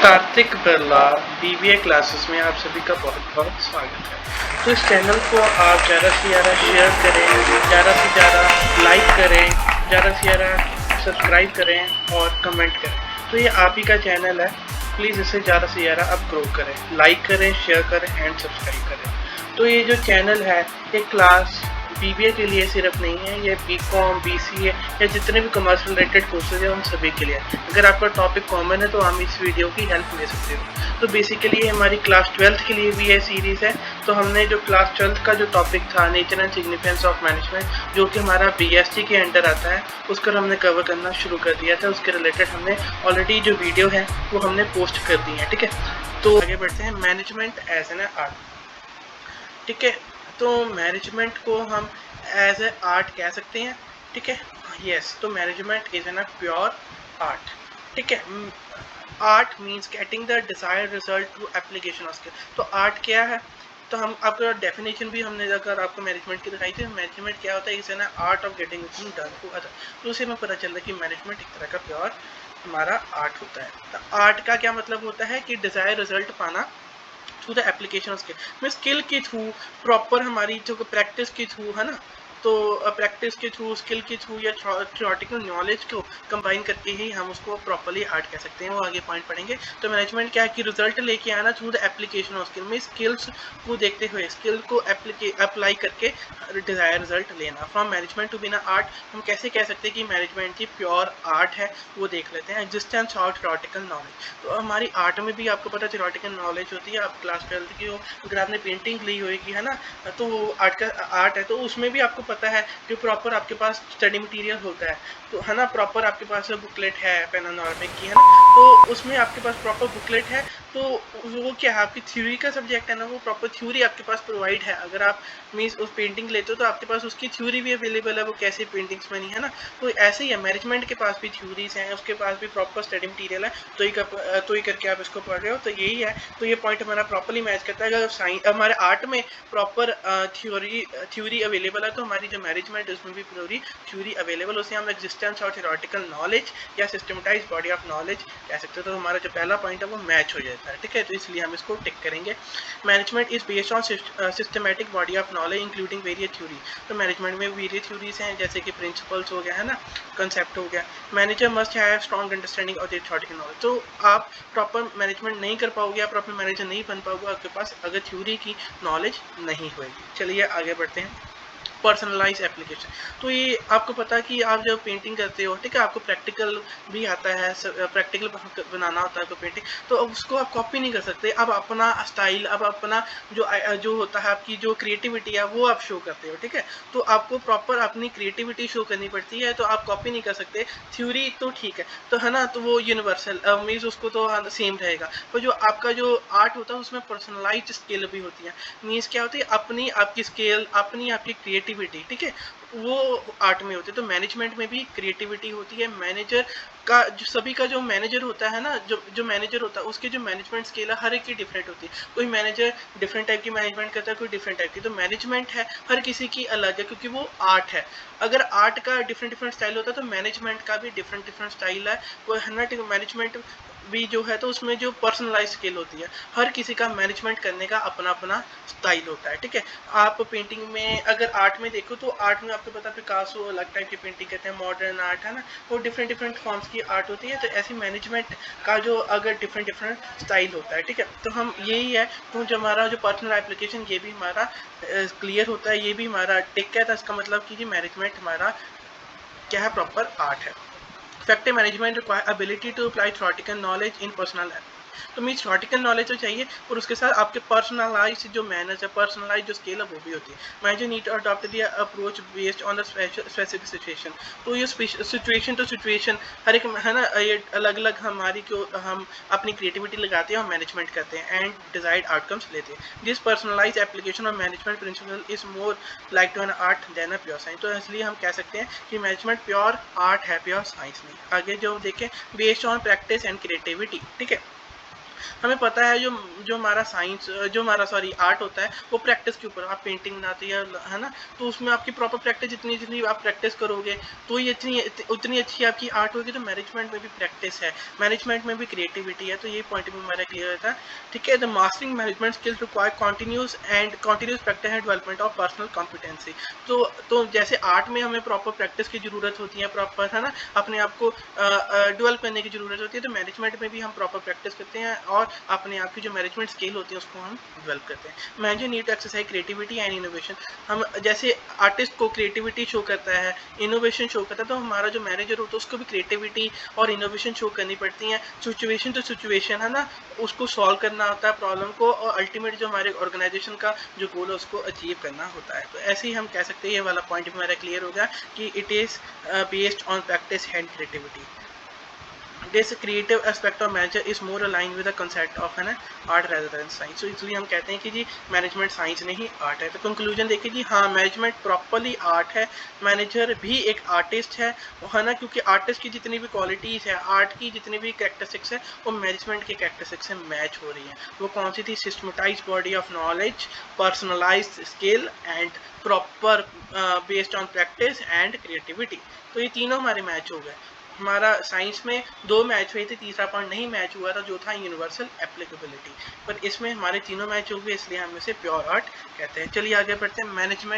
Kartik Birla BBA classes में आप सभी का बहुत बहुत स्वागत है। तो इस चैनल को आप ज़्यादा से ज़्यादा शेयर करें, ज़्यादा से ज़्यादा लाइक करें, ज़्यादा से ज़्यादा सब्सक्राइब करें और कमेंट करें। तो ये आप ही का चैनल है, प्लीज़ इसे ज़्यादा से ज़्यादा आप ग्रो करें, लाइक करें, शेयर करें एंड सब्सक्राइब करें। तो ये जो चैनल है ये क्लास बीबीए के लिए सिर्फ नहीं है, ये बीकॉम, बीसीए या जितने भी कॉमर्स रिलेटेड कोर्सेज हैं उन सभी के लिए। अगर आपका टॉपिक कॉमन है तो हम इस वीडियो की हेल्प ले सकते हो। तो बेसिकली ये हमारी क्लास 12th के लिए भी ये सीरीज़ है। तो हमने जो क्लास 12th का जो टॉपिक था nature and significance of management, जो कि हमारा बीएसटी के अंडर आता है, उसको हमने कवर करना शुरू कर दिया था। उसके रिलेटेड हमने ऑलरेडी जो वीडियो है वो हमने पोस्ट कर दी है। ठीक है, तो आगे बढ़ते हैं। मैनेजमेंट एज एन आर्ट, ठीक है। तो मैनेजमेंट को हम एज ए आर्ट कह सकते हैं, ठीक है। यस, तो management is an pure art, ठीक है। Art means getting the desired result through application of skill. तो आर्ट क्या है, तो हम आपका डेफिनेशन भी हमने अगर आपको मैनेजमेंट की दिखाई थी। मैनेजमेंट क्या होता है, is an art of getting thing done to other. तो उसे में पता चल रहा है कि मैनेजमेंट एक तरह का प्योर हमारा आर्ट होता है। तो आर्ट का क्या मतलब होता है कि डिजायर रिजल्ट पाना through the application of skill, में स्किल के थ्रू, प्रॉपर हमारी जो प्रैक्टिस के थ्रू है ना, तो प्रैक्टिस के थ्रू, स्किल के थ्रू या थ्योरेटिकल नॉलेज को कंबाइन करके ही हम उसको प्रॉपर्ली आर्ट कह सकते हैं। वो आगे पॉइंट पढ़ेंगे। तो मैनेजमेंट क्या है कि रिजल्ट लेके आना through the application of skill, में स्किल्स को देखते हुए, स्किल को अप्लाई करके डिजायर रिजल्ट लेना। फ्रॉम मैनेजमेंट टू बिना आर्ट, हम कैसे कह सकते हैं कि मैनेजमेंट की प्योर आर्ट है, वो देख लेते हैं। एग्जिस्टेंस ऑफ थ्योरेटिकल नॉलेज, तो हमारी आर्ट में भी आपको पता है थ्योरेटिकल नॉलेज होती है। आप क्लास 12th की हो, अगर आपने पेंटिंग ली होगी है ना, तो आर्ट का आर्ट है, तो उसमें भी आपको पता है कि प्रॉपर आपके पास स्टडी मटेरियल होता है, तो है ना, प्रॉपर आपके पास बुकलेट है पेनानॉर्मिक की, है ना, तो उसमें आपके पास प्रॉपर बुकलेट है। तो वो क्या है, आपकी थ्योरी का सब्जेक्ट है ना, वो प्रॉपर थ्योरी आपके पास प्रोवाइड है। अगर आप मीन्स उस पेंटिंग लेते हो तो आपके पास उसकी थ्योरी भी अवेलेबल है, वो कैसे पेंटिंग्स बनी है ना। तो ऐसे ही है, मैनेजमेंट के पास भी थ्योरीज हैं, उसके पास भी प्रॉपर स्टडी मटीरियल है, तो ही करके आप इसको पढ़ रहे हो। तो यही है, तो ये पॉइंट हमारा प्रॉपरली मैच करता है। अगर साइंस हमारे आर्ट में प्रॉपर थ्योरी अवेलेबल है, तो हमारी जो मैनेजमेंट है उसमें भी पूरी थ्योरी अवेलेबल, उसे हम एग्जिस्टेंस और थ्योरेटिकल नॉलेज या सिस्टमेटाइज बॉडी ऑफ नॉलेज कह सकते हो। तो हमारा जो पहला पॉइंट है वो मैच हो जाता है, ठीक है। तो इसलिए हम इसको टिक करेंगे। Management is based on systematic body of knowledge including various theory. तो मैनेजमेंट में वेरियस थ्योरीज हैं, जैसे कि प्रिंसिपल्स हो गया है ना, कंसेप्ट हो गया। Manager must have strong understanding of their theoretical knowledge. तो आप प्रॉपर मैनेजमेंट नहीं कर पाओगे, आप प्रॉपर मैनेजर नहीं बन पाओगे आपके पास अगर थ्योरी की नॉलेज नहीं होगी। चलिए आगे बढ़ते हैं। पर्सनलाइज एप्लीकेशन, तो ये आपको पता है कि आप जब पेंटिंग करते हो, ठीक है, आपको प्रैक्टिकल भी आता है, प्रैक्टिकल बनाना होता है आपको पेंटिंग, तो अब उसको आप कॉपी नहीं कर सकते। अब अपना स्टाइल, अब अपना जो होता है, आपकी जो क्रिएटिविटी है वो आप शो करते हो, ठीक है। तो आपको प्रॉपर अपनी क्रिएटिविटी शो करनी पड़ती है, तो आप कॉपी नहीं कर सकते। थ्योरी तो ठीक है, तो है ना, तो वो यूनिवर्सल मीन्स उसको तो सेम रहेगा, पर जो आपका जो आर्ट होता है उसमें पर्सनलाइज स्किल भी होती है। मीन्स क्या होती है, अपनी आपकी स्केल, अपनी आपकी क्रिएटिविटी, ठीक है, वो आर्ट में होती है। तो मैनेजमेंट में भी क्रिएटिविटी होती है। मैनेजर का जो सभी का जो मैनेजर होता है ना, जो मैनेजर होता है उसकी जो मैनेजमेंट स्केल है हर एक की डिफरेंट होती है। कोई मैनेजर डिफरेंट टाइप की मैनेजमेंट करता है, कोई डिफरेंट टाइप की। तो मैनेजमेंट है हर किसी की अलग है, क्योंकि वो आर्ट है। अगर आर्ट का डिफरेंट डिफरेंट स्टाइल होता है, तो मैनेजमेंट का भी डिफरेंट डिफरेंट स्टाइल है। वो है ना, मैनेजमेंट भी जो है, तो उसमें जो पर्सनलाइज स्किल होती है, हर किसी का मैनेजमेंट करने का अपना अपना स्टाइल होता है, ठीक है। आप पेंटिंग में अगर आर्ट में देखो, तो आर्ट में आपको पता है पिकासो अलग टाइप की पेंटिंग करते हैं, मॉडर्न आर्ट है ना, वो डिफरेंट डिफरेंट फॉर्म्स की आर्ट होती है। तो ऐसी मैनेजमेंट का जो अगर डिफरेंट डिफरेंट स्टाइल होता है, ठीक है, तो हम यही है। तो जो हमारा जो पर्सनल एप्लीकेशन, ये भी हमारा क्लियर होता है, ये भी हमारा टिक है। तो इसका मतलब कि मैनेजमेंट हमारा क्या है, प्रॉपर आर्ट है। Effective management require ability to apply theoretical knowledge in personal life. तो मीन्स थ्योरेटिकल नॉलेज तो चाहिए, और उसके साथ आपके पर्सनलाइज जो मैनर्स है, पर्सनलाइज जो स्केल है, वो भी होती है। Manager need to adopt the approach based on the specific situation. तो ये सिचुएशन टू सिचुएशन हर एक है ना, ये अलग अलग हमारी जो हम अपनी क्रिएटिविटी लगाते हैं और मैनेजमेंट करते हैं एंड डिजायर्ड आउटकम्स लेते हैं। This personalise application of management principle is more like to an art than a pure science. तो इसलिए हम कह सकते हैं कि मैनेजमेंट प्योर आर्ट है, प्योर साइंस नहीं। आगे जो देखें, based on practice and creativity, ठीक है। हमें पता है जो हमारा साइंस जो हमारा सॉरी आर्ट होता है वो प्रैक्टिस के ऊपर, आप पेंटिंग बनाते हैं है ना, तो उसमें आपकी प्रॉपर प्रैक्टिस जितनी जितनी आप प्रैक्टिस करोगे तो ये उतनी अच्छी आपकी आर्ट होगी। तो मैनेजमेंट में भी प्रैक्टिस है, मैनेजमेंट में भी क्रिएटिविटी है, तो ये पॉइंट भी हमारा क्लियर होता है। ठीक है, the mastering management skills require continuous practice and development of personal competency. तो जैसे आर्ट में हमें प्रॉपर प्रैक्टिस की ज़रूरत होती है, प्रॉपर है ना, अपने आप को डेवलप करने की ज़रूरत होती है, तो मैनेजमेंट में भी हम प्रॉपर प्रैक्टिस करते हैं और अपने आप की जो मैनेजमेंट स्किल होती है उसको हम डेवलप करते हैं। Manager need to exercise creativity and innovation. हम जैसे आर्टिस्ट को क्रिएटिविटी शो करता है, इनोवेशन शो करता है, तो हमारा जो मैनेजर होता है उसको भी क्रिएटिविटी और इनोवेशन शो करनी पड़ती है। सिचुएशन टू सिचुएशन है ना, उसको सॉल्व करना होता है प्रॉब्लम को, और अल्टीमेट जो हमारे ऑर्गेनाइजेशन का जो गोल है उसको अचीव करना होता है। तो ऐसे ही हम कह सकते हैं, ये वाला पॉइंट भी हमारा क्लियर होगा कि it is based on practice and creativity. This creative aspect of manager is more aligned with the concept of है ना art rather than science। so इसलिए हम कहते हैं कि जी मैनेजमेंट साइंस नहीं आर्ट है। तो कंक्लूजन देखिए जी, हाँ मैनेजमेंट प्रॉपरली आर्ट है, मैनेजर भी एक आर्टिस्ट है ना, क्योंकि आर्टिस्ट की जितनी भी क्वालिटीज़ है, आर्ट की जितनी भी कैरेक्टरिस्टिक्स है वो मैनेजमेंट के कैरेक्टरिस्टिक्स से मैच हो रही हैं। वो कौन सी थी? Systematise body of knowledge, personalise skill and proper based on practice and creativity. तो ये तीनों हमारे मैच हो गए। हमारा साइंस में 2 मैच हुए थे, तीसरा पॉइंट नहीं मैच हुआ था जो था यूनिवर्सल एप्लीकेबिलिटी, पर इसमें हमारे तीनों मैच हो गए, इसलिए हम इसे प्योर आर्ट कहते हैं। चलिए आगे बढ़ते हैं। मैनेजमेंट